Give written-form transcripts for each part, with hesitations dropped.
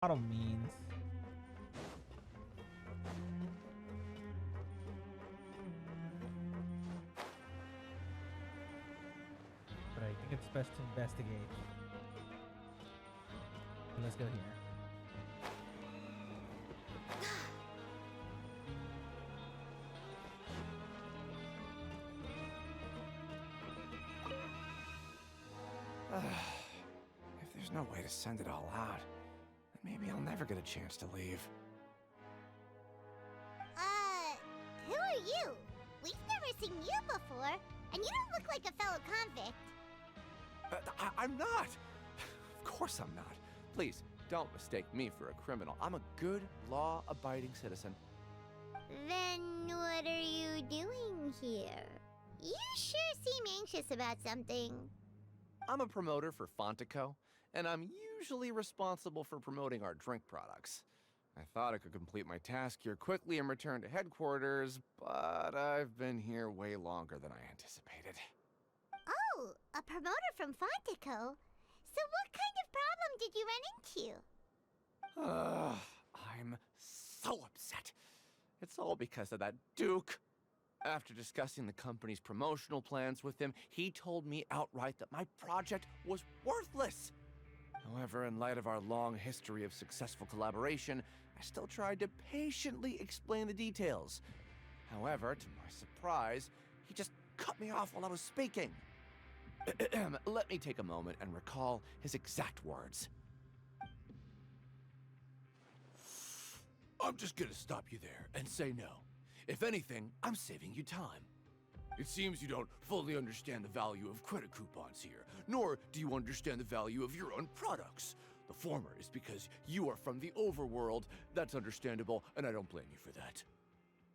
lot of means. But I think it's best to investigate. Let's go here. If there's no way to send it all out, then maybe I'll never get a chance to leave. Who are you? We've never seen you before, and you don't look like a fellow convict. I'm not! Of course I'm not. Please, don't mistake me for a criminal. I'm a good, law-abiding citizen. Then what are you doing here? You sure seem anxious about something. I'm a promoter for Fontico, and I'm usually responsible for promoting our drink products. I thought I could complete my task here quickly and return to headquarters, but I've been here way longer than I anticipated. Oh, a promoter from Fontico? So what kind of problem did you run into? I'm so upset. It's all because of that Duke. After discussing the company's promotional plans with him, he told me outright that my project was worthless. However, in light of our long history of successful collaboration, I still tried to patiently explain the details. However, to my surprise, he just cut me off while I was speaking. Let me take a moment and recall his exact words. I'm just gonna stop you there and say no. If anything, I'm saving you time. It seems you don't fully understand the value of credit coupons here, nor do you understand the value of your own products. The former is because you are from the overworld. That's understandable, and I don't blame you for that.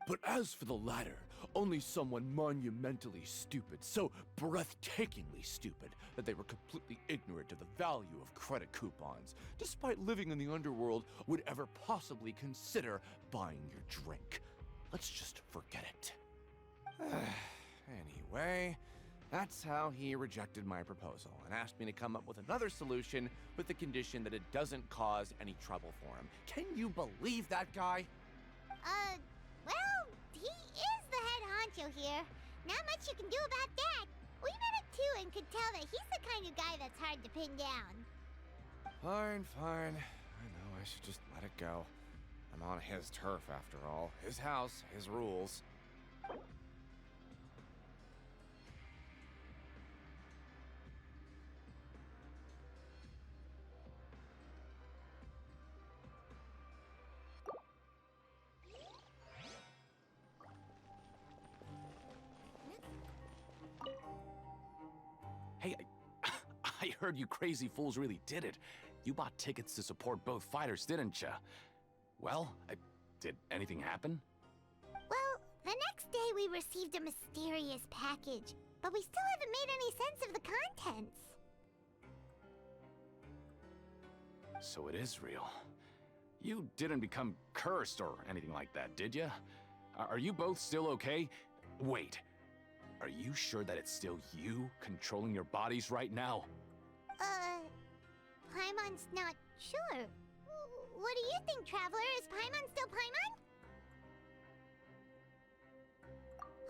But as for the latter, only someone monumentally stupid, so breathtakingly stupid that they were completely ignorant of the value of credit coupons, despite living in the underworld, would ever possibly consider buying your drink. Let's just forget it. Anyway, that's how he rejected my proposal and asked me to come up with another solution with the condition that it doesn't cause any trouble for him. Can you believe that guy? Well, he is the head honcho here. Not much you can do about that. We met him too and could tell that he's the kind of guy that's hard to pin down. Fine. I know I should just let it go. I'm on his turf after all. His house, his rules. Hey, I heard you crazy fools really did it. You bought tickets to support both fighters, didn't ya? Well, did anything happen? Well, the next day we received a mysterious package, but we still haven't made any sense of the contents. So it is real. You didn't become cursed or anything like that, did ya? Are you both still okay? Wait, are you sure that it's still you controlling your bodies right now? Paimon's not sure. What do you think, Traveler? Is Paimon still Paimon?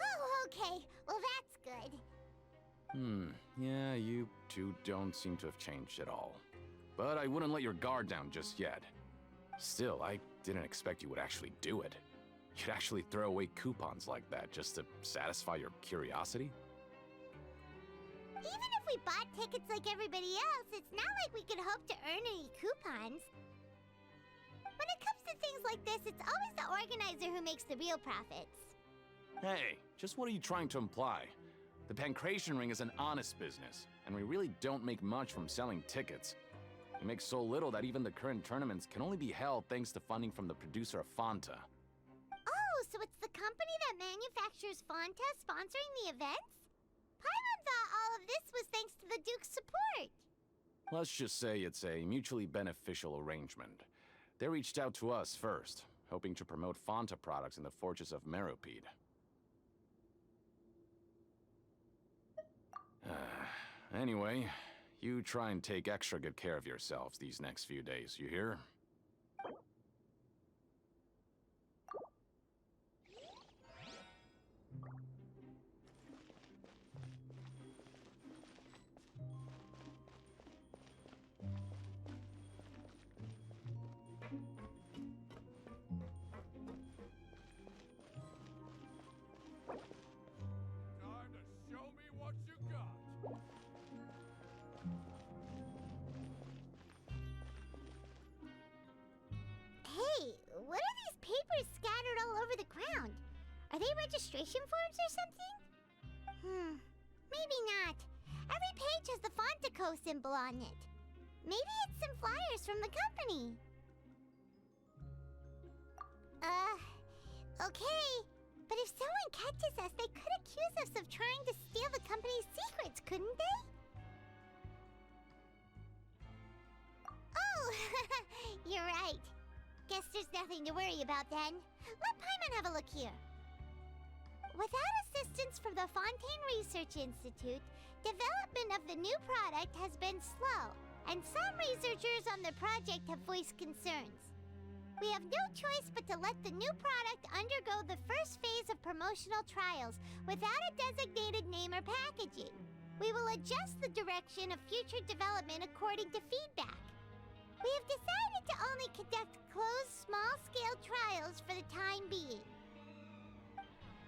Oh, okay. Well, that's good. Yeah, you two don't seem to have changed at all. But I wouldn't let your guard down just yet. Still, I didn't expect you would actually do it. You'd actually throw away coupons like that just to satisfy your curiosity? Even if we bought tickets like everybody else, it's not like we could hope to earn any coupons. When it comes to things like this, it's always the organizer who makes the real profits. Hey, just what are you trying to imply? The Pancration Ring is an honest business, and we really don't make much from selling tickets. We make so little that even the current tournaments can only be held thanks to funding from the producer of Fanta. Oh, so it's the company that manufactures Fanta sponsoring the events? Paimon thought all of this was thanks to the Duke's support. Let's just say it's a mutually beneficial arrangement. They reached out to us first, hoping to promote Fanta products in the Fortress of Meropide. Anyway, you try and take extra good care of yourselves these next few days, you hear? all over the ground. Are they registration forms or something? Maybe not. Every page has the Fontico symbol on it. Maybe it's some flyers from the company. Okay. But if someone catches us, they could accuse us of trying to steal the company's secrets, couldn't they? Oh, you're right. Guess there's nothing to worry about then. Let Paimon have a look here. Without assistance from the Fontaine Research Institute, development of the new product has been slow, and some researchers on the project have voiced concerns. We have no choice but to let the new product undergo the first phase of promotional trials without a designated name or packaging. We will adjust the direction of future development according to feedback. We have decided to only conduct closed, small-scale trials for the time being.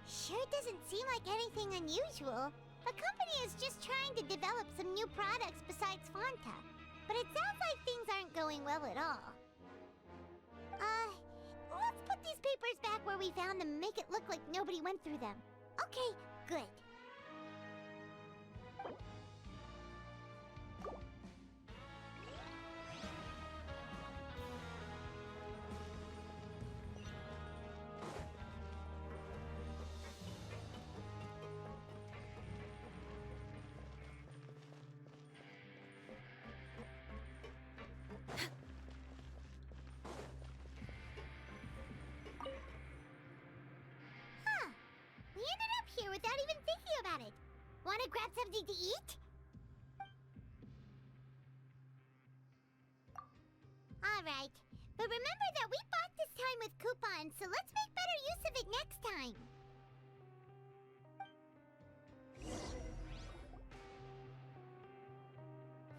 Sure doesn't seem like anything unusual. The company is just trying to develop some new products besides Fanta. But it sounds like things aren't going well at all. Let's put these papers back where we found them and make it look like nobody went through them. Okay, good. We ended up here without even thinking about it. Wanna grab something to eat? Alright, but remember that we bought this time with coupons, so let's make better use of it next time.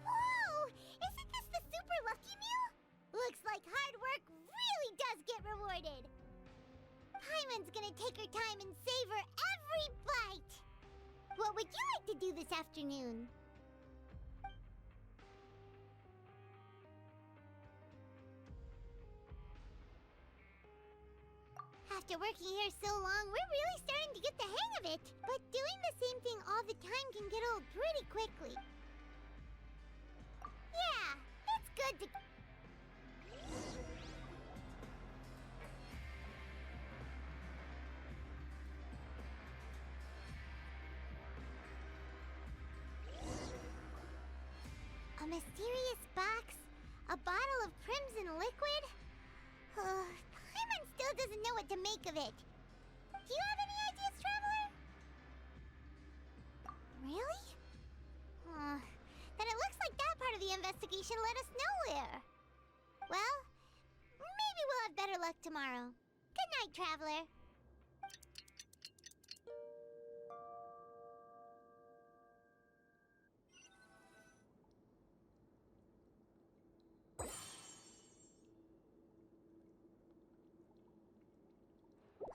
Whoa! Isn't this the super lucky meal? Looks like hard work really does get rewarded. Paimon's gonna take her time and savor every bite. What would you like to do this afternoon? After working here so long, we're really starting to get the hang of it. But doing the same thing all the time can get old pretty quickly. Yeah, it's good to... A mysterious box? A bottle of crimson liquid? Paimon still doesn't know what to make of it. Do you have any ideas, Traveler? Really? Then it looks like that part of the investigation led us nowhere. Well, maybe we'll have better luck tomorrow. Good night, Traveler.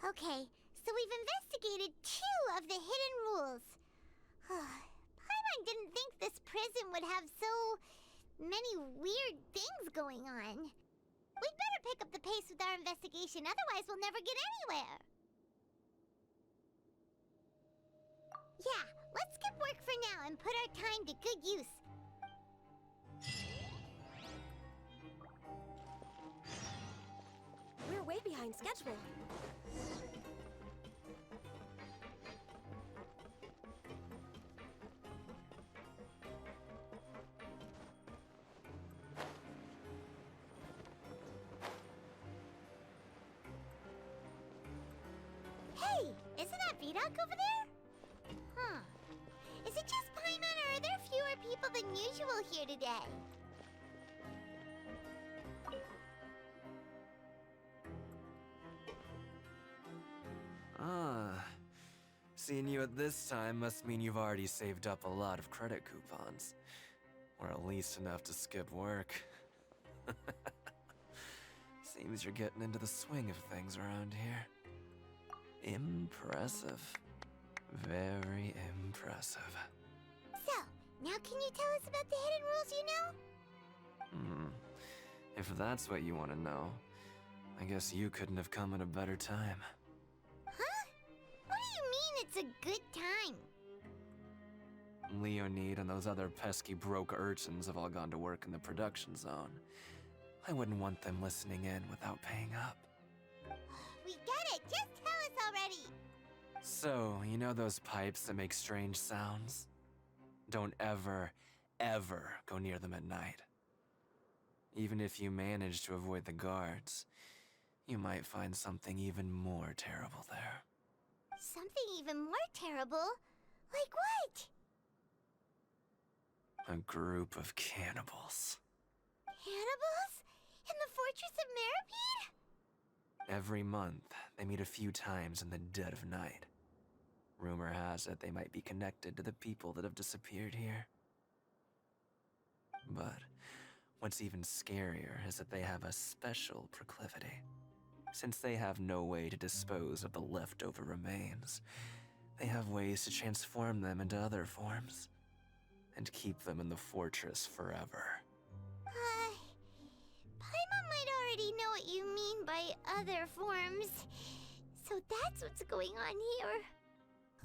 Okay, so we've investigated 2 of the hidden rules. Paimon didn't think this prison would have so many weird things going on. We'd better pick up the pace with our investigation, otherwise we'll never get anywhere. Yeah, let's skip work for now and put our time to good use. We're way behind schedule. Hey, isn't that Vidoc over there? Huh. Is it just Paimon, or are there fewer people than usual here today? Seeing you at this time must mean you've already saved up a lot of credit coupons. Or at least enough to skip work. Seems you're getting into the swing of things around here. Impressive. Very impressive. So, now can you tell us about the hidden rules you know? If that's what you want to know, I guess you couldn't have come at a better time. Huh? What do you mean it's a good time? Leonid and those other pesky broke urchins have all gone to work in the production zone. I wouldn't want them listening in without paying up. We get it! Just tell us already! So, you know those pipes that make strange sounds? Don't ever, ever go near them at night. Even if you manage to avoid the guards, you might find something even more terrible there. Something even more terrible? Like what? A group of cannibals. Cannibals? In the Fortress of Meripede? Every month, they meet a few times in the dead of night. Rumor has it they might be connected to the people that have disappeared here. But what's even scarier is that they have a special proclivity. Since they have no way to dispose of the leftover remains, they have ways to transform them into other forms and keep them in the fortress forever. Paimon might already know what you mean by other forms. So that's what's going on here.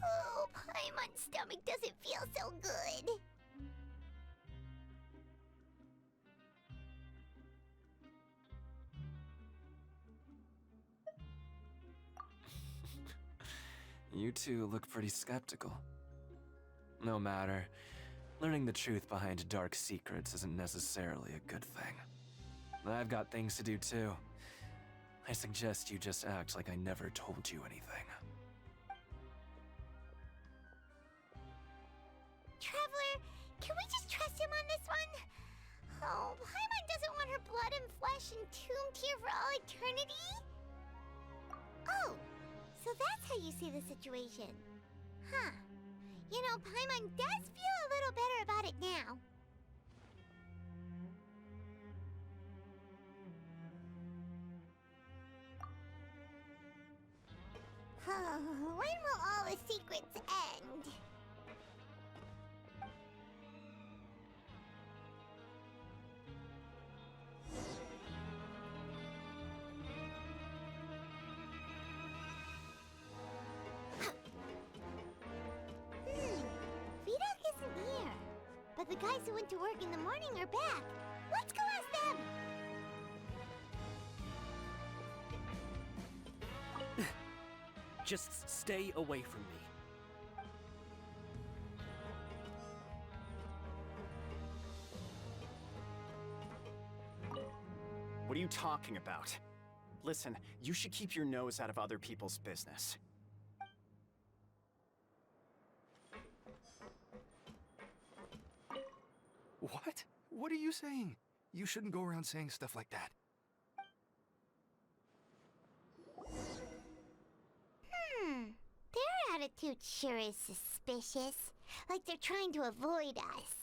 Oh, Paimon's stomach doesn't feel so good. You two look pretty skeptical. No matter. Learning the truth behind dark secrets isn't necessarily a good thing. I've got things to do too. I suggest you just act like I never told you anything. Traveler, can we just trust him on this one? Oh, Paimon doesn't want her blood and flesh entombed here for all eternity? Oh, so that's how you see the situation. Huh. You know, Paimon does feel a little better about it now. When will all the secrets end? Vidok isn't here. But the guys who went to work in the morning are back. Let's go ask them! Just stay away from me. What are you talking about? Listen, you should keep your nose out of other people's business. What? What are you saying? You shouldn't go around saying stuff like that. Their attitude sure is suspicious. Like they're trying to avoid us.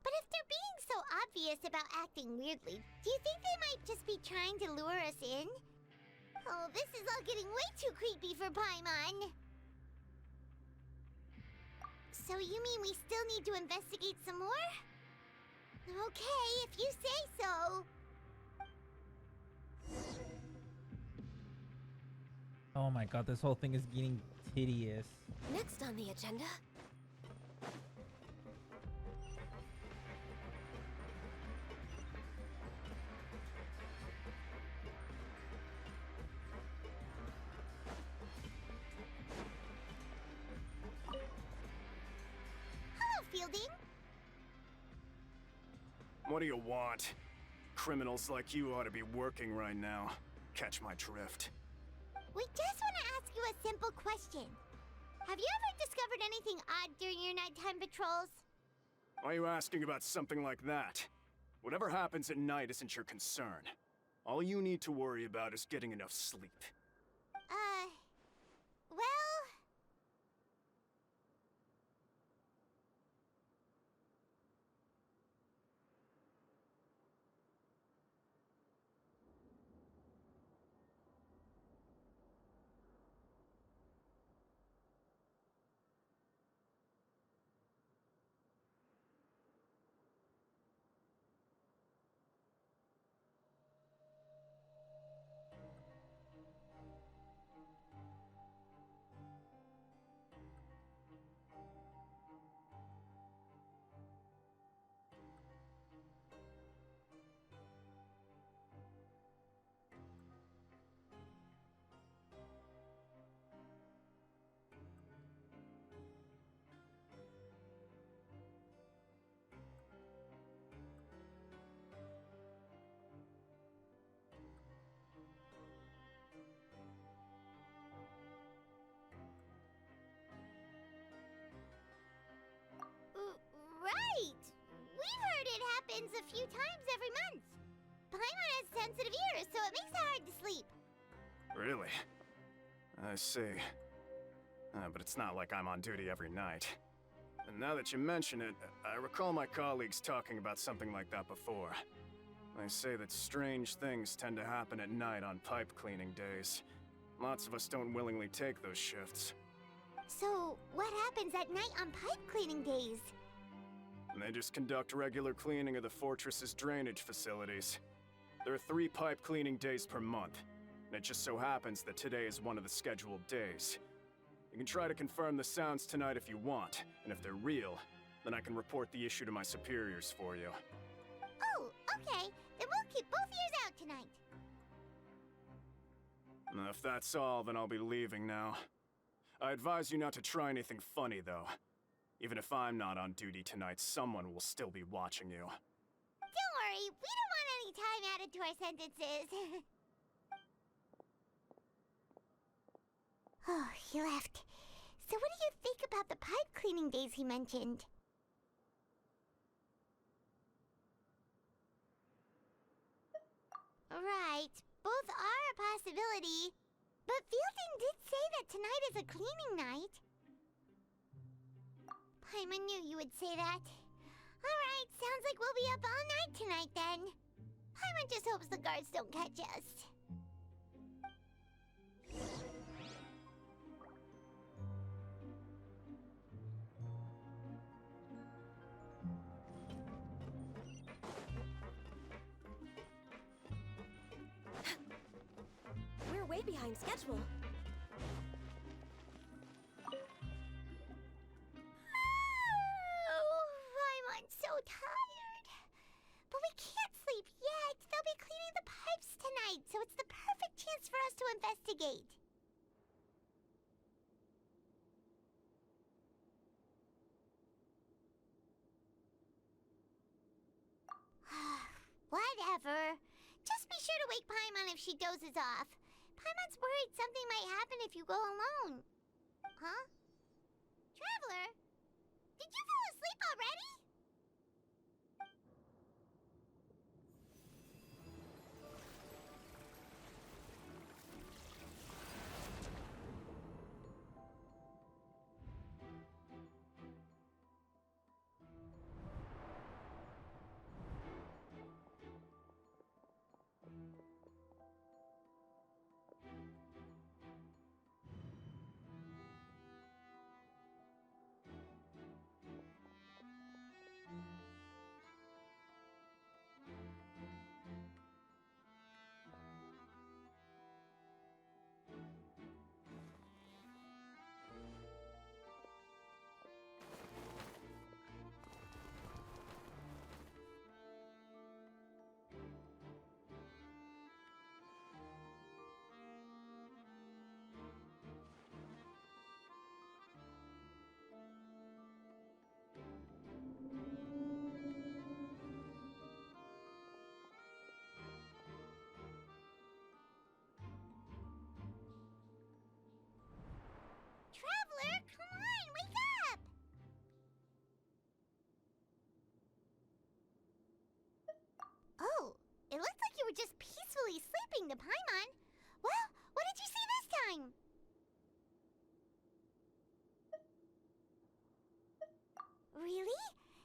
But if they're being so obvious about acting weirdly, do you think they might just be trying to lure us in? Oh, this is all getting way too creepy for Paimon. So you mean we still need to investigate some more? Okay, if you say so. Oh my god, this whole thing is getting tedious. Next on the agenda. Hello, Fielding. What do you want? Criminals like you ought to be working right now. Catch my drift. We just want to ask you a simple question. Have you ever discovered anything odd during your nighttime patrols? Why are you asking about something like that? Whatever happens at night isn't your concern. All you need to worry about is getting enough sleep. Well... happens a few times every month. Paimon has sensitive ears, so it makes it hard to sleep. Really? I see. But it's not like I'm on duty every night. And now that you mention it, I recall my colleagues talking about something like that before. They say that strange things tend to happen at night on pipe cleaning days. Lots of us don't willingly take those shifts. So, what happens at night on pipe cleaning days? They just conduct regular cleaning of the fortress's drainage facilities. There are 3 pipe cleaning days per month, and it just so happens that today is one of the scheduled days. You can try to confirm the sounds tonight if you want, and if they're real, then I can report the issue to my superiors for you. Oh, okay. Then we'll keep both ears out tonight. If that's all, then I'll be leaving now. I advise you not to try anything funny, though. Even if I'm not on duty tonight, someone will still be watching you. Don't worry, we don't want any time added to our sentences. Oh, he left. So what do you think about the pipe cleaning days he mentioned? Right, both are a possibility. But Fielding did say that tonight is a cleaning night. Paimon knew you would say that. Alright, sounds like we'll be up all night tonight then. Paimon just hopes the guards don't catch us. We're way behind schedule. Oh, Paimon's so tired. But we can't sleep yet. They'll be cleaning the pipes tonight, so it's the perfect chance for us to investigate. Whatever. Just be sure to wake Paimon if she dozes off. Paimon's worried something might happen if you go alone. Huh? Traveler? Did you fall asleep already? Traveler, come on, wake up! Oh, it looks like you were just peacefully sleeping to Paimon. Well, what did you see this time? Really?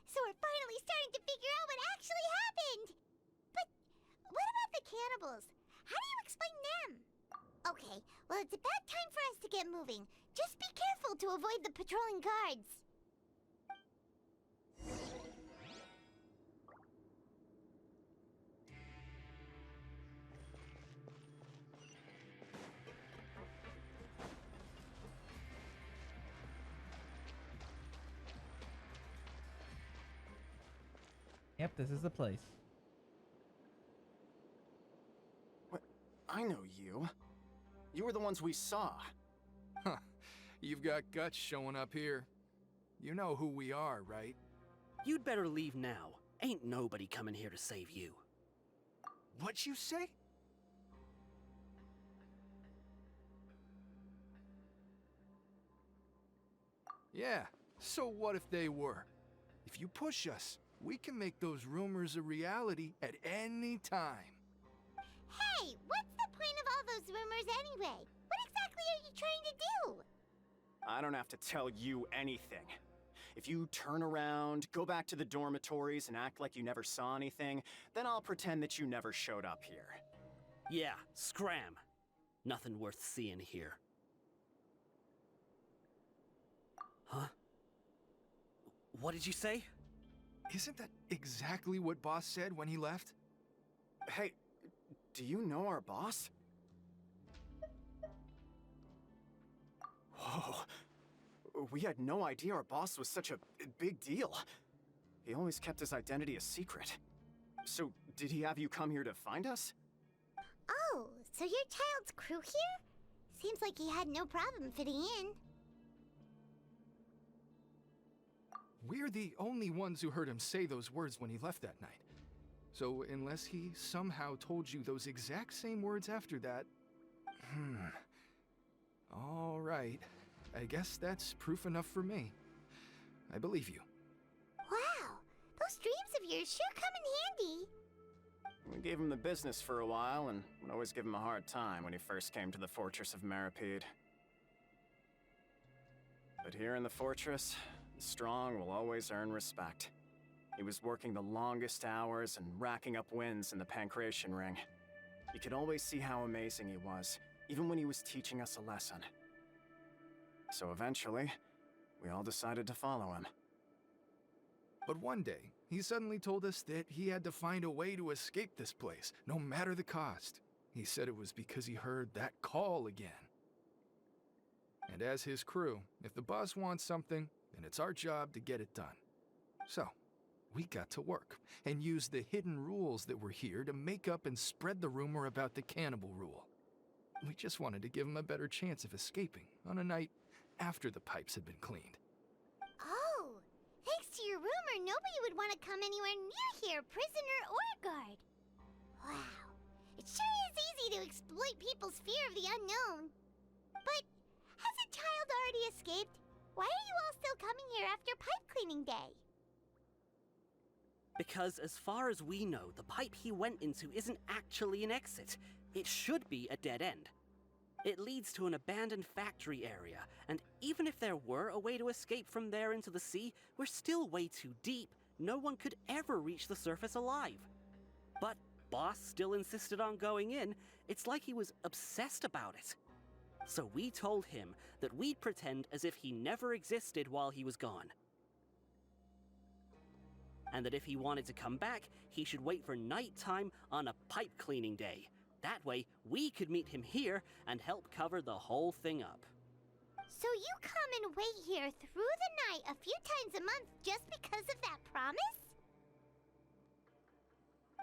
So we're finally starting to figure out what actually happened! But what about the cannibals? How do you explain them? Okay, well it's about time for us to get moving. Just be careful to avoid the patrolling guards. Yep, this is the place. What? I know you. You were the ones we saw. Huh. You've got guts showing up here. You know who we are, right? You'd better leave now. Ain't nobody coming here to save you. What'd you say? Yeah, so what if they were? If you push us, we can make those rumors a reality at any time. Hey, what's the point of all those rumors anyway? What exactly are you trying to do? I don't have to tell you anything. If you turn around, go back to the dormitories, and act like you never saw anything, then I'll pretend that you never showed up here. Yeah, scram. Nothing worth seeing here. Huh? What did you say? Isn't that exactly what Boss said when he left? Hey, do you know our boss? Whoa. We had no idea our boss was such a big deal. He always kept his identity a secret. So, did he have you come here to find us? Oh, so your child's crew here? Seems like he had no problem fitting in. We're the only ones who heard him say those words when he left that night. So, unless he somehow told you those exact same words after that... All right. I guess that's proof enough for me. I believe you. Wow, those dreams of yours sure come in handy. We gave him the business for a while, and would always give him a hard time when he first came to the Fortress of Maripede. But here in the Fortress, the strong will always earn respect. He was working the longest hours and racking up wins in the Pancration Ring. You could always see how amazing he was, even when he was teaching us a lesson. So eventually, we all decided to follow him. But one day, he suddenly told us that he had to find a way to escape this place, no matter the cost. He said it was because he heard that call again. And as his crew, if the boss wants something, then it's our job to get it done. So, we got to work, and used the hidden rules that were here to make up and spread the rumor about the cannibal rule. We just wanted to give him a better chance of escaping on a night after the pipes had been cleaned. Oh, thanks to your rumor, nobody would want to come anywhere near here, prisoner or guard. Wow, it sure is easy to exploit people's fear of the unknown. But has a child already escaped? Why are you all still coming here after pipe cleaning day? Because as far as we know, the pipe he went into isn't actually an exit. It should be a dead end. It leads to an abandoned factory area, and even if there were a way to escape from there into the sea, we're still way too deep. No one could ever reach the surface alive. But Boss still insisted on going in. It's like he was obsessed about it. So we told him that we'd pretend as if he never existed while he was gone. And that if he wanted to come back, he should wait for nighttime on a pipe cleaning day. That way, we could meet him here and help cover the whole thing up. So you come and wait here through the night a few times a month just because of that promise?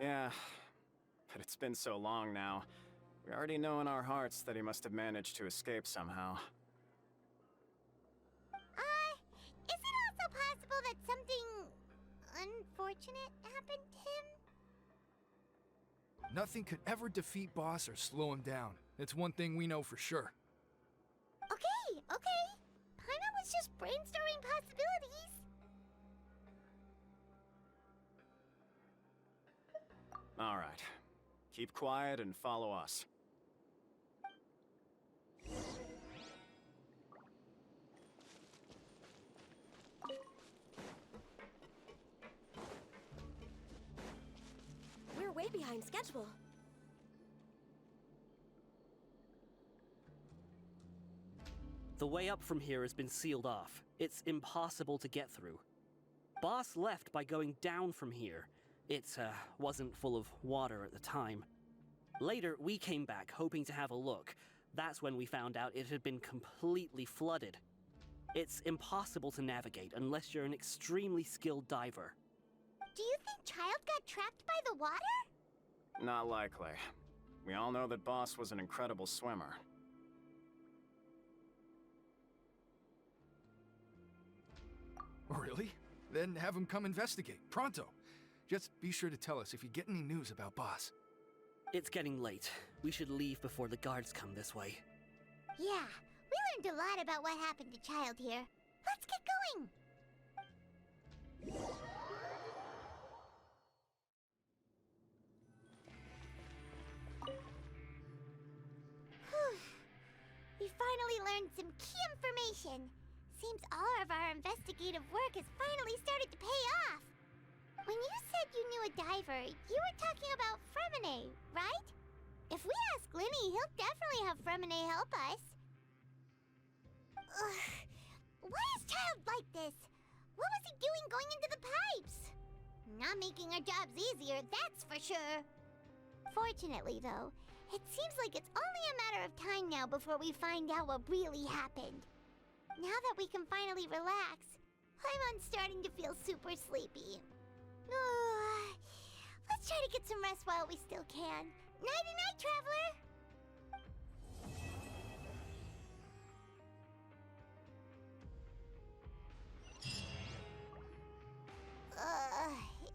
Yeah, but it's been so long now. We already know in our hearts that he must have managed to escape somehow. Is it also possible that something unfortunate happened to him? Nothing could ever defeat Boss or slow him down. It's one thing we know for sure. Okay. Paimon was just brainstorming possibilities. All right. Keep quiet and follow us. We're way behind schedule. The way up from here has been sealed off. It's impossible to get through. Boss left by going down from here. It wasn't full of water at the time. Later, we came back hoping to have a look. That's when we found out it had been completely flooded. It's impossible to navigate unless you're an extremely skilled diver. Do you think Child got trapped by the water? Not likely. We all know that Boss was an incredible swimmer. Really? Then have him come investigate, pronto. Just be sure to tell us if you get any news about Boss. It's getting late. We should leave before the guards come this way. Yeah, we learned a lot about what happened to Child here. Let's get going! learned some key information. Seems all of our investigative work has finally started to pay off. When you said you knew a diver, you were talking about Fremine, right? If we ask Linny, he'll definitely have Fremine help us. Ugh. Why is Child like this? What was he doing going into the pipes? Not making our jobs easier, that's for sure. Fortunately, though, it seems like it's only a matter of time now before we find out what really happened. Now that we can finally relax, I'm starting to feel super sleepy. Let's try to get some rest while we still can. Nighty-night, traveler!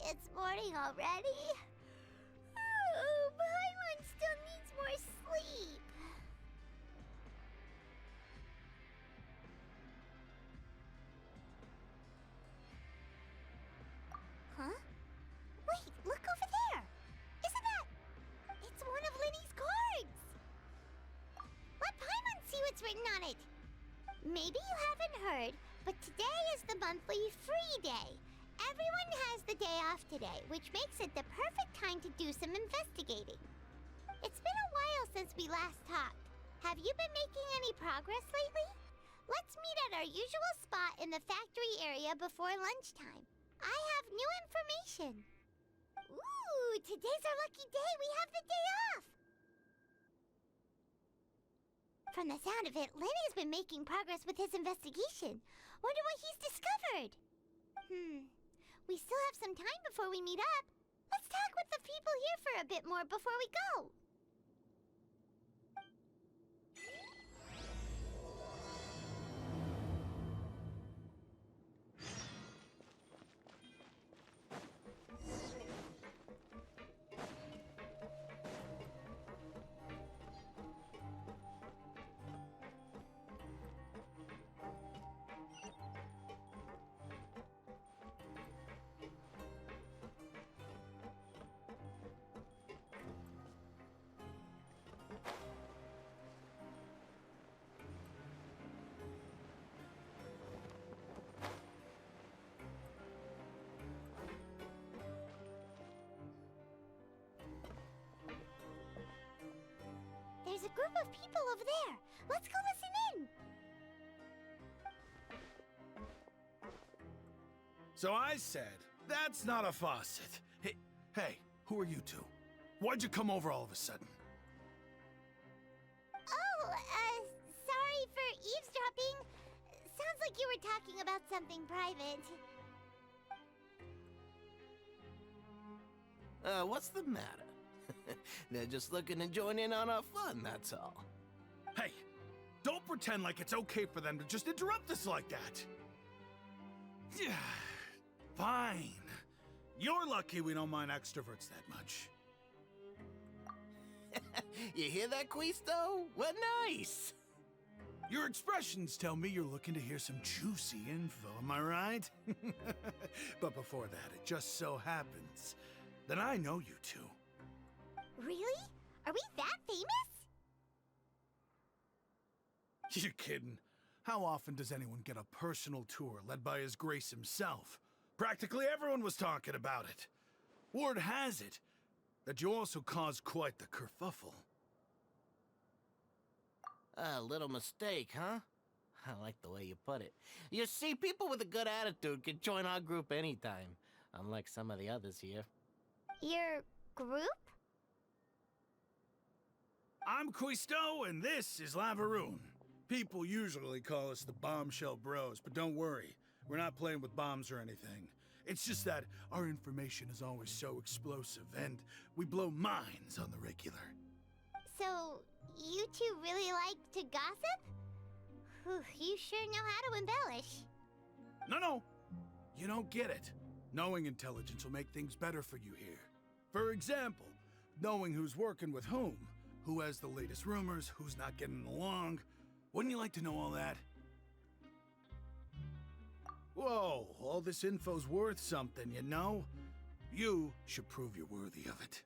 It's morning already? Oh, Paimon still needs more sleep. Huh? Wait, look over there! Isn't that... It's one of Linny's cards! Let Paimon see what's written on it! Maybe you haven't heard, but today is the monthly free day. Everyone has the day off today, which makes it the perfect time to do some investigating. It's been a while since we last talked. Have you been making any progress lately? Let's meet at our usual spot in the factory area before lunchtime. I have new information. Ooh, today's our lucky day. We have the day off. From the sound of it, Lenny's been making progress with his investigation. Wonder what he's discovered. We still have some time before we meet up. Let's talk with the people here for a bit more before we go. There's a group of people over there. Let's go listen in. So I said, that's not a faucet. Hey, who are you two? Why'd you come over all of a sudden? Oh, sorry for eavesdropping. Sounds like you were talking about something private. What's the matter? They're just looking to join in on our fun, that's all. Hey, don't pretend like it's okay for them to just interrupt us like that. Yeah, fine. You're lucky we don't mind extroverts that much. You hear that, Quisto? What nice! Your expressions tell me you're looking to hear some juicy info, am I right? But before that, it just so happens that I know you two. Really? Are we that famous? You're kidding. How often does anyone get a personal tour led by His Grace himself? Practically everyone was talking about it. Word has it that you also caused quite the kerfuffle. A little mistake, huh? I like the way you put it. You see, people with a good attitude can join our group anytime, unlike some of the others here. Your group? I'm Quisto, and this is Lavaroon. People usually call us the Bombshell Bros, but don't worry. We're not playing with bombs or anything. It's just that our information is always so explosive, and we blow minds on the regular. So, you two really like to gossip? Whew, you sure know how to embellish. No. You don't get it. Knowing intelligence will make things better for you here. For example, knowing who's working with whom, who has the latest rumors, who's not getting along. Wouldn't you like to know all that? Whoa, all this info's worth something, you know? You should prove you're worthy of it.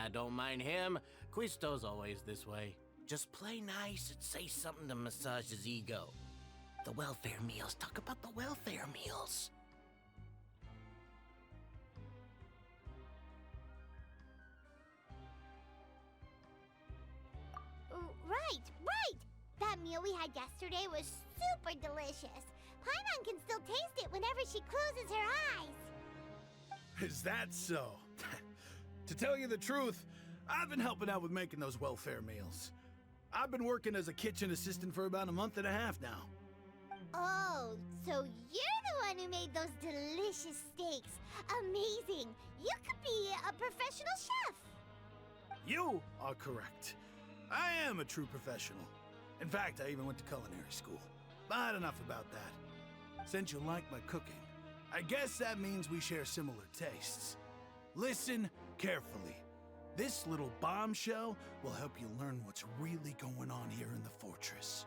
I don't mind him. Quisto's always this way. Just play nice and say something to massage his ego. The welfare meals. Talk about the welfare meals. Right! That meal we had yesterday was super delicious. Paimon can still taste it whenever she closes her eyes. Is that so? To tell you the truth, I've been helping out with making those welfare meals. I've been working as a kitchen assistant for about a month and a half now. Oh, so you're the one who made those delicious steaks. Amazing! You could be a professional chef. You are correct. I am a true professional. In fact, I even went to culinary school. But enough about that. Since you like my cooking, I guess that means we share similar tastes. Listen carefully. This little bombshell will help you learn what's really going on here in the fortress.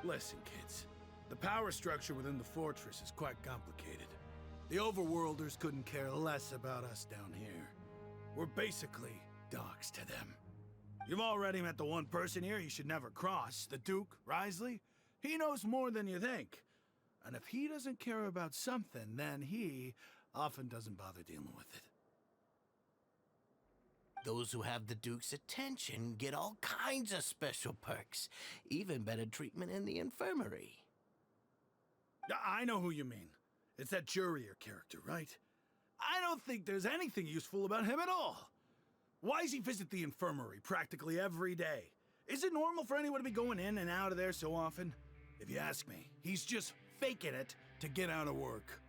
Listen, kids. The power structure within the fortress is quite complicated. The overworlders couldn't care less about us down here. We're basically dogs to them. You've already met the one person here you should never cross, the Duke, Risley. He knows more than you think. And if he doesn't care about something, then he often doesn't bother dealing with it. Those who have the Duke's attention get all kinds of special perks. Even better treatment in the infirmary. I know who you mean. It's that Jurier character, right? I don't think there's anything useful about him at all. Why does he visit the infirmary practically every day? Is it normal for anyone to be going in and out of there so often? If you ask me, he's just faking it to get out of work.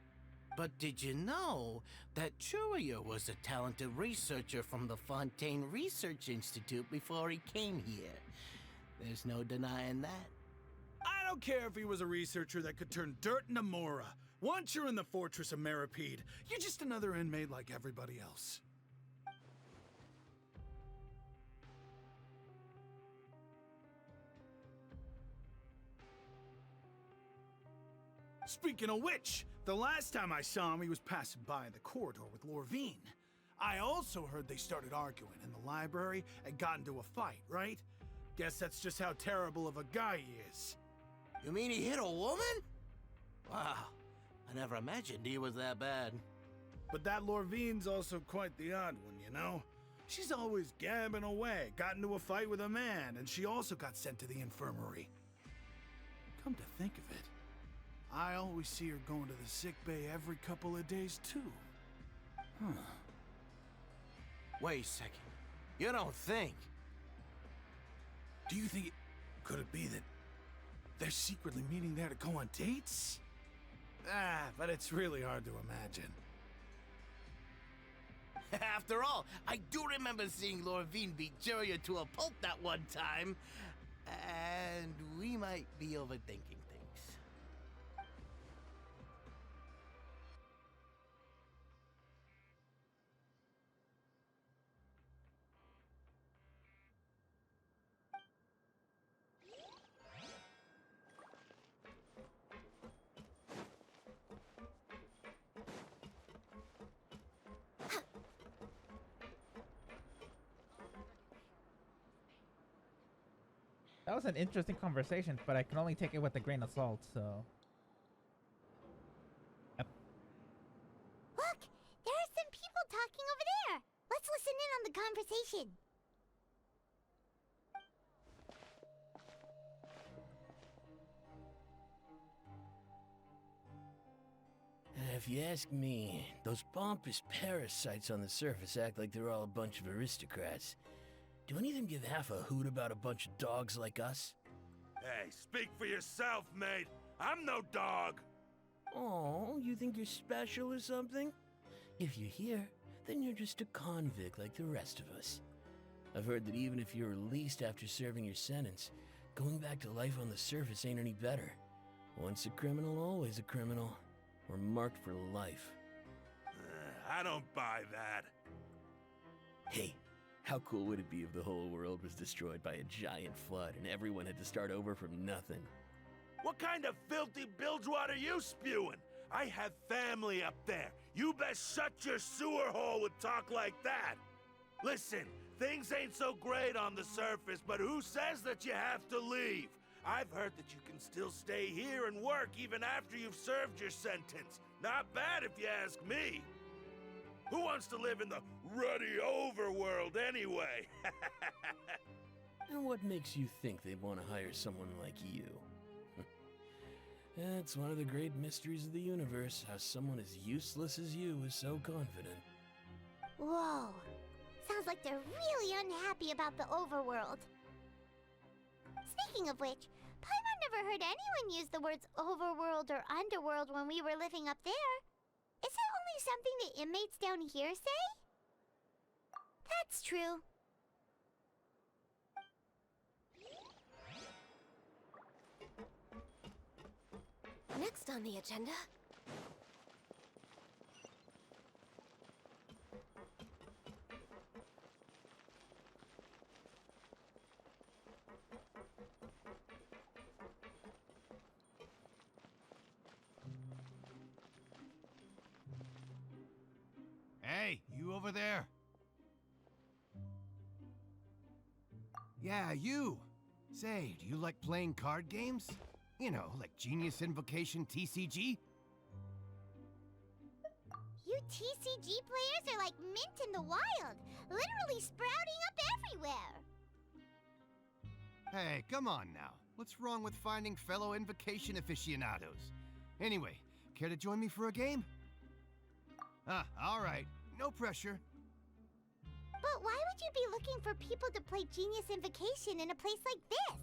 But did you know that Jurier was a talented researcher from the Fontaine Research Institute before he came here? There's no denying that. I don't care if he was a researcher that could turn dirt into Mora. Once you're in the fortress of Meripede, you're just another inmate like everybody else. Speaking of which, the last time I saw him, he was passing by in the corridor with Lorvine. I also heard they started arguing in the library and got into a fight, right? Guess that's just how terrible of a guy he is. You mean he hit a woman? Wow, I never imagined he was that bad. But that Lorvine's also quite the odd one, you know? She's always gabbing away, got into a fight with a man, and she also got sent to the infirmary. Come to think of it, I always see her going to the sick bay every couple of days, too. Huh. Wait a second. You don't think? Do you think could it be that they're secretly meeting there to go on dates? But it's really hard to imagine. After all, I do remember seeing Lorvine beat Jurier to a pulp that one time. And we might be overthinking things. That was an interesting conversation, but I can only take it with a grain of salt, so. Yep. Look! There are some people talking over there! Let's listen in on the conversation. If you ask me, those pompous parasites on the surface act like they're all a bunch of aristocrats. Do any of them give half a hoot about a bunch of dogs like us? Hey, speak for yourself, mate. I'm no dog. Oh, you think you're special or something? If you're here, then you're just a convict like the rest of us. I've heard that even if you're released after serving your sentence, going back to life on the surface ain't any better. Once a criminal, always a criminal. We're marked for life. I don't buy that. Hey, how cool would it be if the whole world was destroyed by a giant flood and everyone had to start over from nothing? What kind of filthy bilgewater are you spewing? I have family up there. You best shut your sewer hole with talk like that. Listen, things ain't so great on the surface, but who says that you have to leave? I've heard that you can still stay here and work even after you've served your sentence. Not bad if you ask me. Who wants to live in the ruddy overworld anyway? And what makes you think they'd want to hire someone like you? It's one of the great mysteries of the universe, how someone as useless as you is so confident. Whoa. Sounds like they're really unhappy about the overworld. Speaking of which, Paimon never heard anyone use the words overworld or underworld when we were living up there. Is it only something the inmates down here say? That's true. Next on the agenda... Hey, you over there? Yeah, you! Say, do you like playing card games? You know, like Genius Invocation TCG? You TCG players are like mint in the wild, literally sprouting up everywhere. Hey, come on now. What's wrong with finding fellow Invocation aficionados? Anyway, care to join me for a game? Alright. No pressure. But why would you be looking for people to play Genius Invocation in a place like this?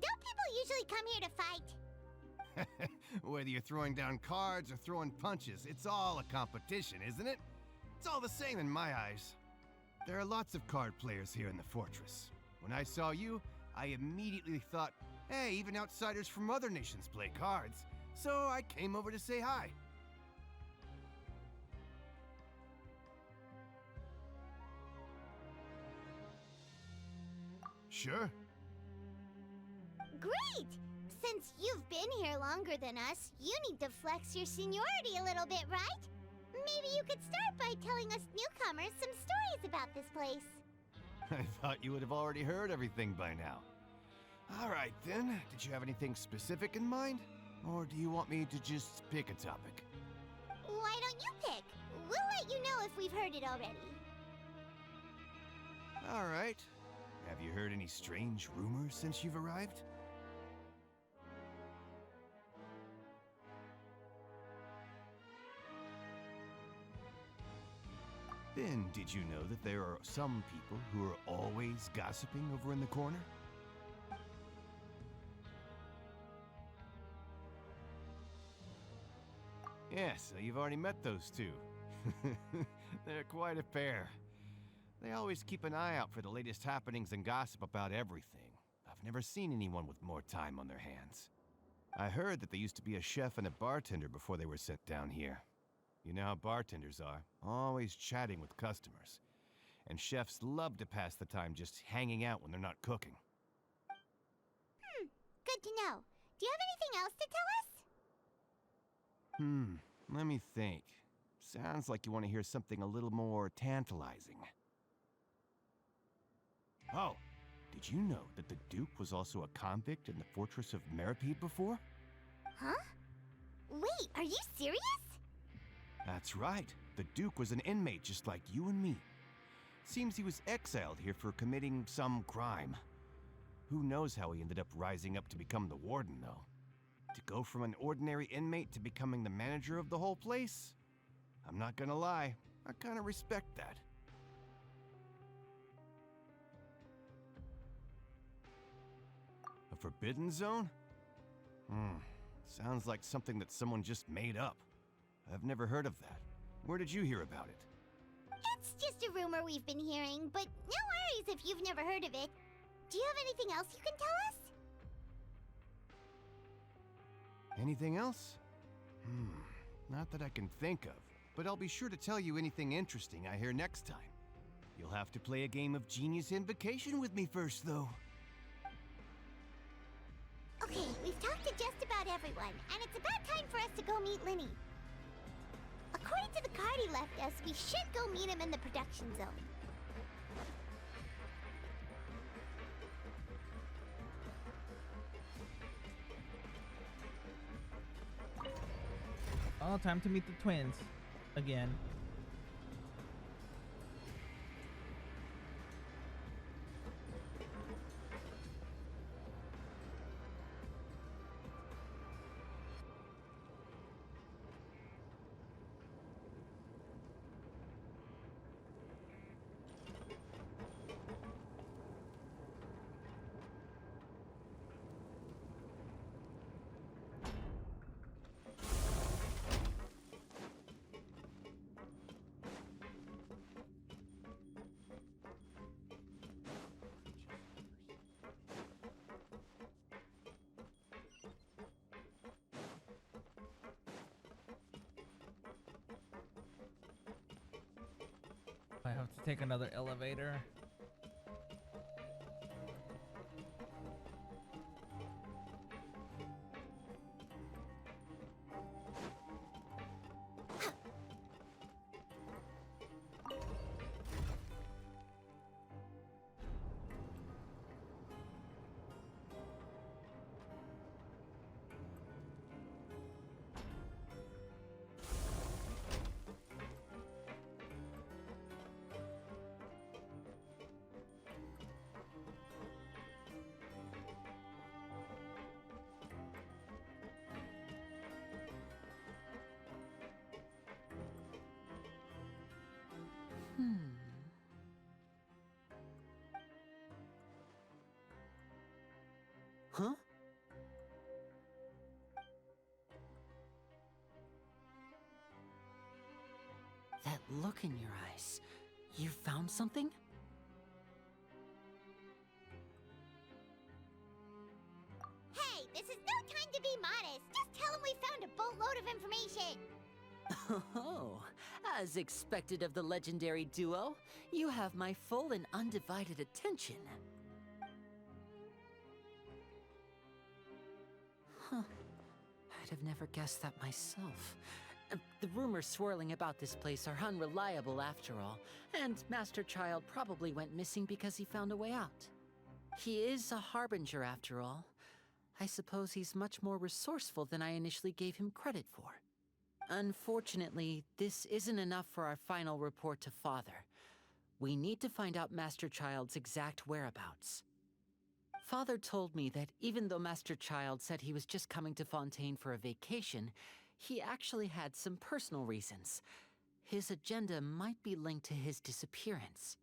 Don't people usually come here to fight? Whether you're throwing down cards or throwing punches, it's all a competition, isn't it? It's all the same in my eyes. There are lots of card players here in the fortress. When I saw you, I immediately thought, hey, even outsiders from other nations play cards. So I came over to say hi. Sure. Great! Since you've been here longer than us, you need to flex your seniority a little bit, right? Maybe you could start by telling us newcomers some stories about this place. I thought you would have already heard everything by now. All right, then. Did you have anything specific in mind? Or do you want me to just pick a topic? Why don't you pick? We'll let you know if we've heard it already. All right. Have you heard any strange rumors since you've arrived? Then, did you know that there are some people who are always gossiping over in the corner? Yes, so you've already met those two. They're quite a pair. They always keep an eye out for the latest happenings and gossip about everything. I've never seen anyone with more time on their hands. I heard that they used to be a chef and a bartender before they were sent down here. You know how bartenders are, always chatting with customers. And chefs love to pass the time just hanging out when they're not cooking. Good to know. Do you have anything else to tell us? Let me think. Sounds like you want to hear something a little more tantalizing. Oh, did you know that the Duke was also a convict in the fortress of Meripede before? Huh? Wait, are you serious? That's right. The Duke was an inmate just like you and me. Seems he was exiled here for committing some crime. Who knows how he ended up rising up to become the warden, though. To go from an ordinary inmate to becoming the manager of the whole place? I'm not gonna lie, I kinda respect that. A forbidden zone? Sounds like something that someone just made up. I've never heard of that. Where did you hear about it? It's just a rumor we've been hearing, but no worries if you've never heard of it. Do you have anything else you can tell us? Anything else? Not that I can think of, but I'll be sure to tell you anything interesting I hear next time. You'll have to play a game of Genius Invocation with me first, though. Okay, we've talked to just about everyone, and it's about time for us to go meet Linny. According to the card he left us, we should go meet him in the production zone. Oh, time to meet the twins again. I have to take another elevator. Huh? That look in your eyes. You found something? Hey, this is no time to be modest. Just tell him we found a boatload of information. Oh, as expected of the legendary duo, you have my full and undivided attention. Huh. I'd have never guessed that myself. The rumors swirling about this place are unreliable after all, and Master Child probably went missing because he found a way out. He is a harbinger after all. I suppose he's much more resourceful than I initially gave him credit for. Unfortunately, this isn't enough for our final report to Father. We need to find out Master Child's exact whereabouts. Father told me that even though Master Child said he was just coming to Fontaine for a vacation, he actually had some personal reasons. His agenda might be linked to his disappearance.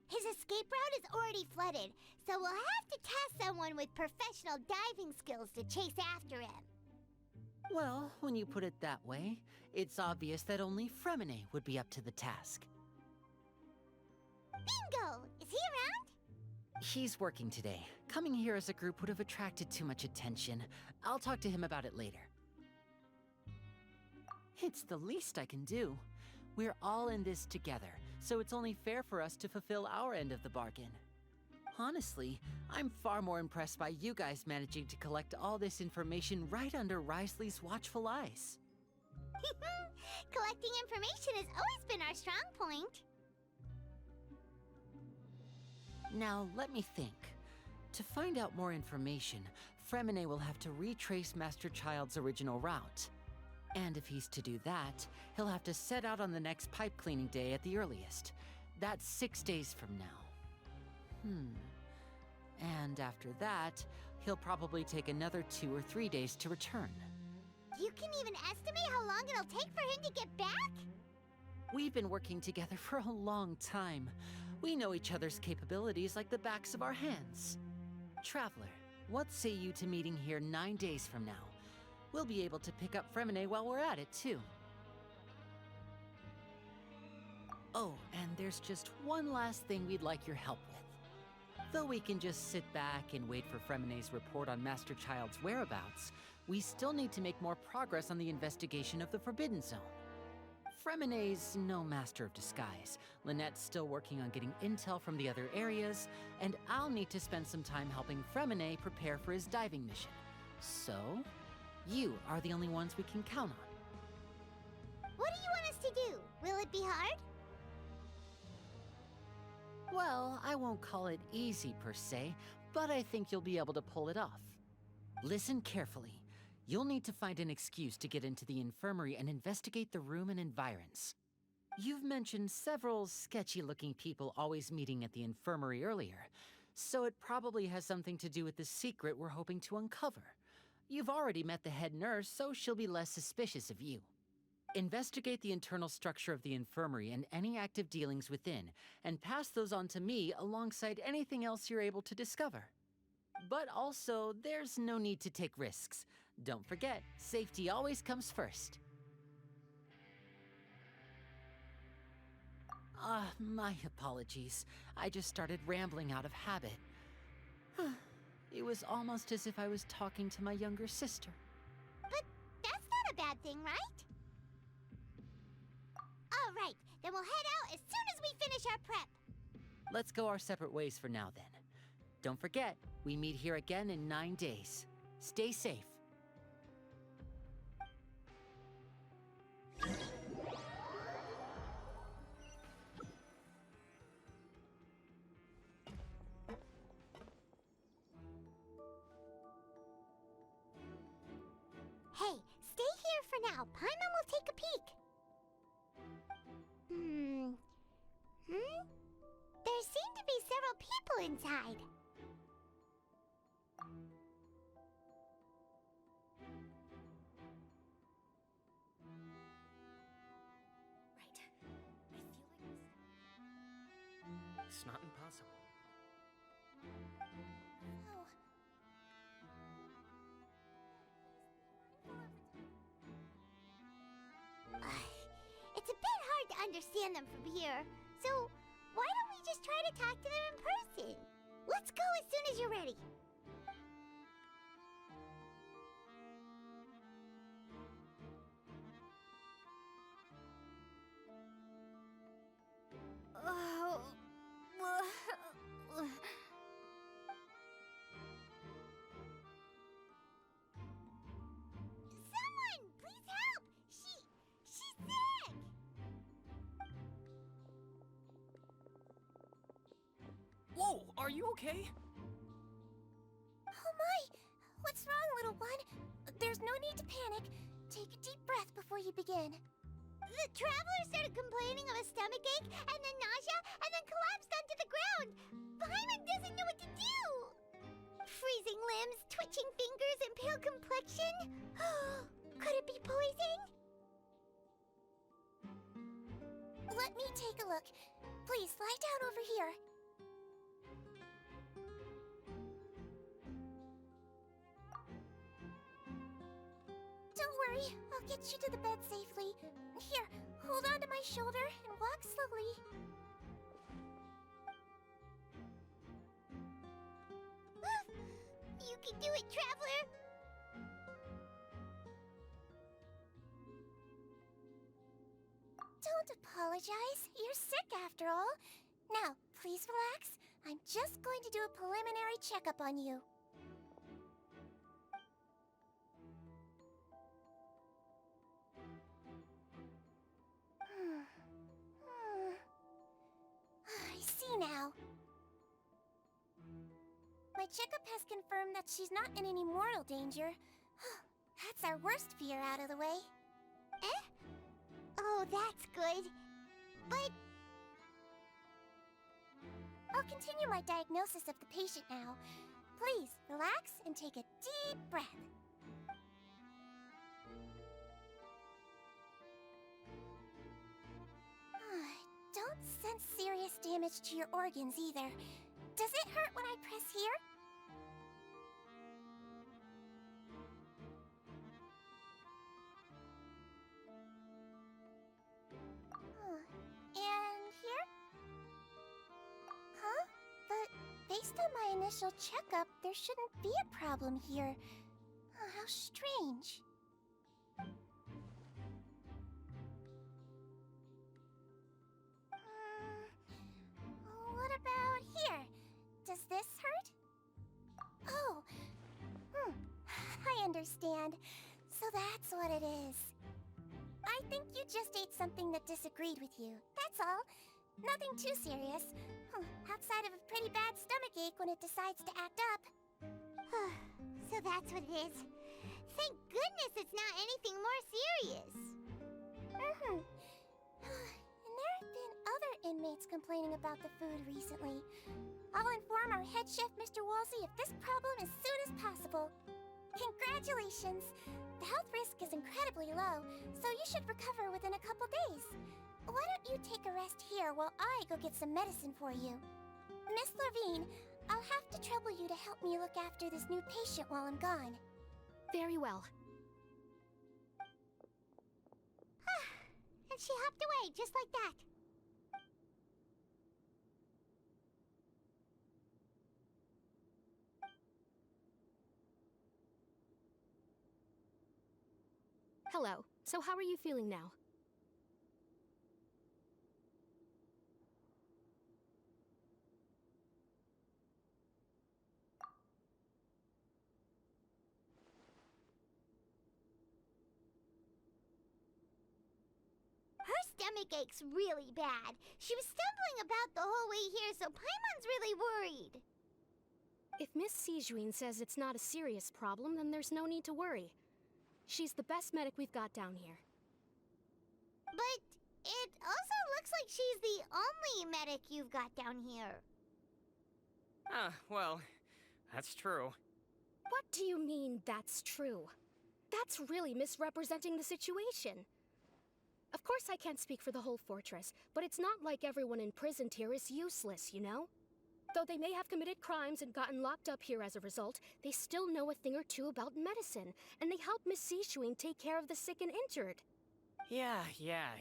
His escape route is already flooded, so we'll have to task someone with professional diving skills to chase after him. Well, when you put it that way, it's obvious that only Fremine would be up to the task. Bingo! Is he around? He's working today. Coming here as a group would have attracted too much attention. I'll talk to him about it later. It's the least I can do. We're all in this together, so it's only fair for us to fulfill our end of the bargain. Honestly, I'm far more impressed by you guys managing to collect all this information right under Risley's watchful eyes. Collecting information has always been our strong point. Now, let me think. To find out more information, Fremine will have to retrace Master Child's original route. And if he's to do that, he'll have to set out on the next pipe cleaning day at the earliest. That's 6 days from now. And after that, he'll probably take another 2 or 3 days to return. You can even estimate how long it'll take for him to get back? We've been working together for a long time. We know each other's capabilities like the backs of our hands. Traveler, what say you to meeting here 9 days from now? We'll be able to pick up Fremine while we're at it, too. Oh, and there's just one last thing we'd like your help with. Though we can just sit back and wait for Fremine's report on Master Child's whereabouts, we still need to make more progress on the investigation of the Forbidden Zone. Fremonet's no master of disguise. Lynette's still working on getting intel from the other areas, and I'll need to spend some time helping Fremonet prepare for his diving mission. So, you are the only ones we can count on. What do you want us to do? Will it be hard? Well, I won't call it easy per se, but I think you'll be able to pull it off. Listen carefully. You'll need to find an excuse to get into the infirmary and investigate the room and environs. You've mentioned several sketchy-looking people always meeting at the infirmary earlier, so it probably has something to do with the secret we're hoping to uncover. You've already met the head nurse, so she'll be less suspicious of you. Investigate the internal structure of the infirmary and any active dealings within, and pass those on to me alongside anything else you're able to discover. But also, there's no need to take risks. Don't forget, safety always comes first. My apologies. I just started rambling out of habit. It was almost as if I was talking to my younger sister. But that's not a bad thing, right? All right, then we'll head out as soon as we finish our prep. Let's go our separate ways for now, then. Don't forget, we meet here again in 9 days. Stay safe. Hey, stay here for now. Paimon will take a peek. There seem to be several people inside. Right. I feel like it's not impossible. It's a bit hard to understand them from here, so why don't we just try to talk to them in person? Let's go as soon as you're ready. Someone, please help! She's sick! Whoa, are you okay? Oh my! What's wrong, little one? There's no need to panic. Take a deep breath before you begin. The traveler started complaining of a stomachache, and then nausea, and then collapsed onto the ground. Paimon doesn't know what to do. Freezing limbs, twitching fingers, and pale complexion. Could it be poison? Let me take a look. Please, lie down over here. Don't worry, I'll get you to the bed safely. Here, hold on to my shoulder and walk slowly. You can do it, traveler. Don't apologize. You're sick after all. Now, please relax. I'm just going to do a preliminary checkup on you. I see now. My checkup has confirmed that she's not in any mortal danger. That's our worst fear out of the way. Eh? Oh, that's good. But I'll continue my diagnosis of the patient now. Please, relax and take a deep breath. Don't sense serious damage to your organs either. Does it hurt when I press here? And here? Huh? But based on my initial checkup, there shouldn't be a problem here. How strange. understand. So that's what it is. I think you just ate something that disagreed with you. That's all. Nothing too serious. Outside of a pretty bad stomachache when it decides to act up. So that's what it is. Thank goodness it's not anything more serious. And there have been other inmates complaining about the food recently. I'll inform our head chef, Mr. Wolsey, of this problem as soon as possible. Congratulations! The health risk is incredibly low, so you should recover within a couple days. Why don't you take a rest here while I go get some medicine for you? Miss Levine, I'll have to trouble you to help me look after this new patient while I'm gone. Very well. And she hopped away just like that. Hello. So how are you feeling now? Her stomach aches really bad. She was stumbling about the whole way here, so Paimon's really worried. If Miss Sijuin says it's not a serious problem, then there's no need to worry. She's the best medic we've got down here. But it also looks like she's the only medic you've got down here. Well, that's true. What do you mean, that's true? That's really misrepresenting the situation. Of course I can't speak for the whole fortress, but it's not like everyone imprisoned here is useless, you know? Though they may have committed crimes and gotten locked up here as a result, they still know a thing or two about medicine, and they help Miss Sishuin take care of the sick and injured. Yeah,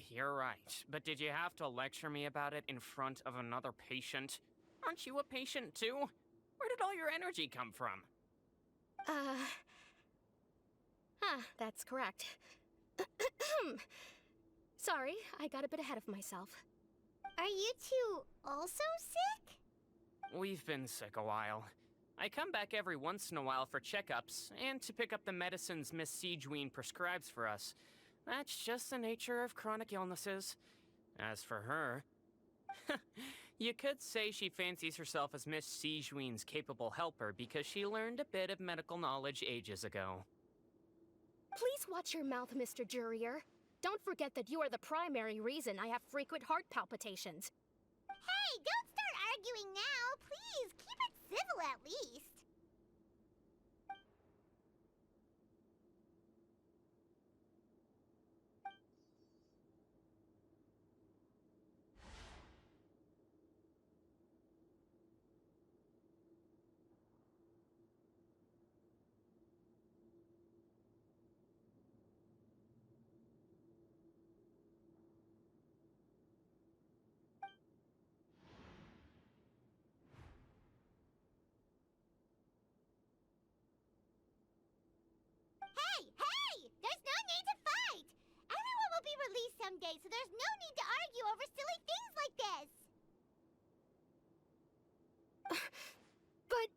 you're right. But did you have to lecture me about it in front of another patient? Aren't you a patient too? Where did all your energy come from? That's correct. Sorry, I got a bit ahead of myself. Are you two also sick? We've been sick a while. I come back every once in a while for checkups, and to pick up the medicines Miss Sijuin prescribes for us. That's just the nature of chronic illnesses. As for her... you could say she fancies herself as Miss Sijuin's capable helper because she learned a bit of medical knowledge ages ago. Please watch your mouth, Mr. Jurier. Don't forget that you are the primary reason I have frequent heart palpitations. Hey, don't start arguing now! Please, keep it civil at least! Hey! There's no need to fight! Everyone will be released someday, so there's no need to argue over silly things like this! But...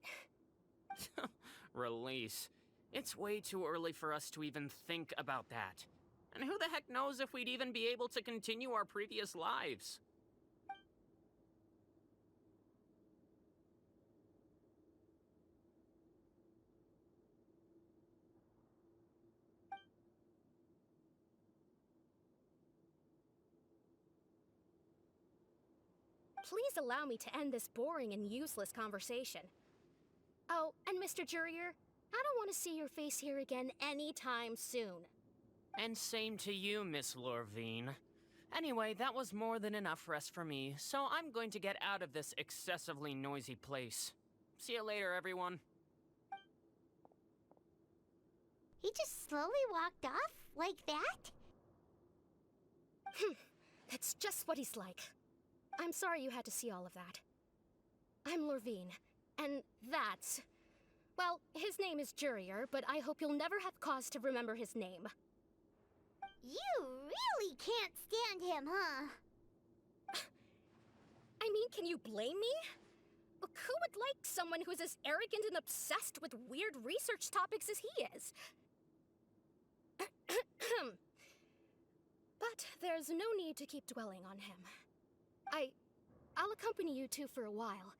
Release. It's way too early for us to even think about that. And who the heck knows if we'd even be able to continue our previous lives? Please allow me to end this boring and useless conversation. Oh, and Mr. Jurier, I don't want to see your face here again anytime soon. And same to you, Miss Lorvine. Anyway, that was more than enough rest for me, so I'm going to get out of this excessively noisy place. See you later, everyone. He just slowly walked off like that? That's just what he's like. I'm sorry you had to see all of that. I'm Lorvine, and that's... Well, his name is Jurier, but I hope you'll never have cause to remember his name. You really can't stand him, huh? I mean, can you blame me? Who would like someone who's as arrogant and obsessed with weird research topics as he is? But there's no need to keep dwelling on him. I'll accompany you two for a while.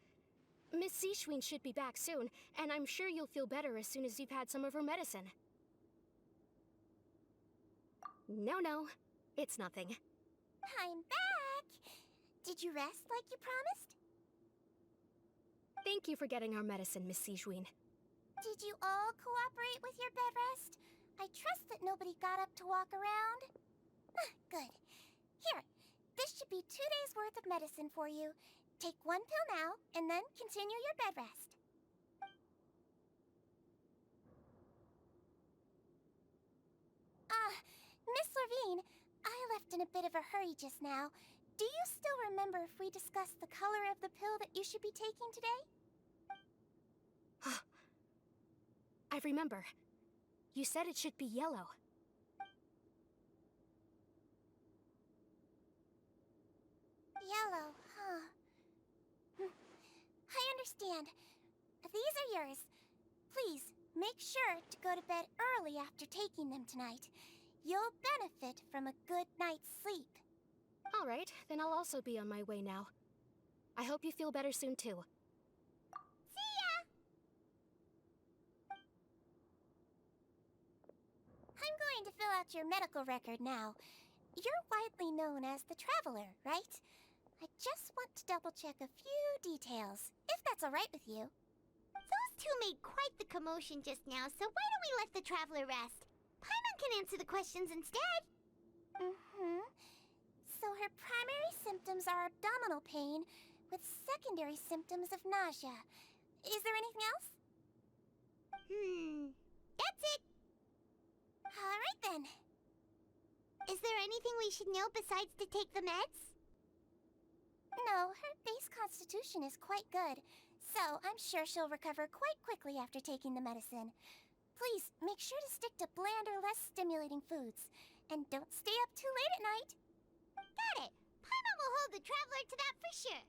Miss Seashween should be back soon, and I'm sure you'll feel better as soon as you've had some of her medicine. No, it's nothing. I'm back! Did you rest like you promised? Thank you for getting our medicine, Miss Seashween. Did you all cooperate with your bed rest? I trust that nobody got up to walk around. Good. Here, this should be 2 days' worth of medicine for you. Take 1 pill now, and then continue your bed rest. Miss Levine, I left in a bit of a hurry just now. Do you still remember if we discussed the color of the pill that you should be taking today? I remember. You said it should be yellow. Yellow, huh? I understand. These are yours. Please, make sure to go to bed early after taking them tonight. You'll benefit from a good night's sleep. All right, then I'll also be on my way now. I hope you feel better soon, too. See ya! I'm going to fill out your medical record now. You're widely known as the Traveler, right? I just want to double-check a few details, if that's all right with you. Those two made quite the commotion just now, so why don't we let the Traveler rest? Paimon can answer the questions instead. So her primary symptoms are abdominal pain, with secondary symptoms of nausea. Is there anything else? That's it. All right then. Is there anything we should know besides to take the meds? No, her base constitution is quite good, so I'm sure she'll recover quite quickly after taking the medicine. Please, make sure to stick to bland or less stimulating foods, and don't stay up too late at night. Got it. Paimon will hold the Traveler to that for sure.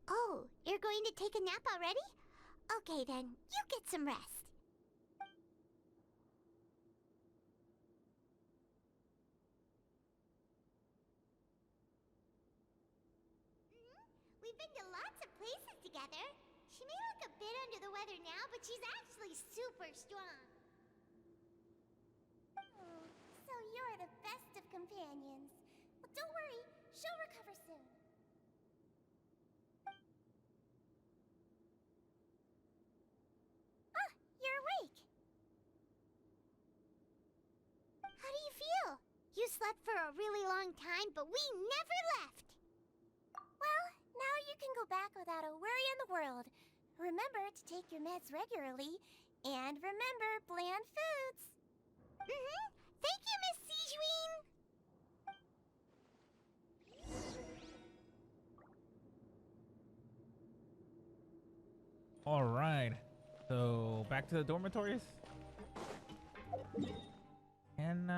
Oh, you're going to take a nap already? Okay then, you get some rest. We've been to lots of places together. She may look a bit under the weather now, but she's actually super strong. So you're the best of companions. Well, don't worry, she'll recover soon. You're awake. How do you feel? You slept for a really long time, but we never left. Well, now you can go back without a worry in the world. Remember to take your meds regularly, and remember bland foods. Thank you, Miss Seashween. All right. So back to the dormitories. And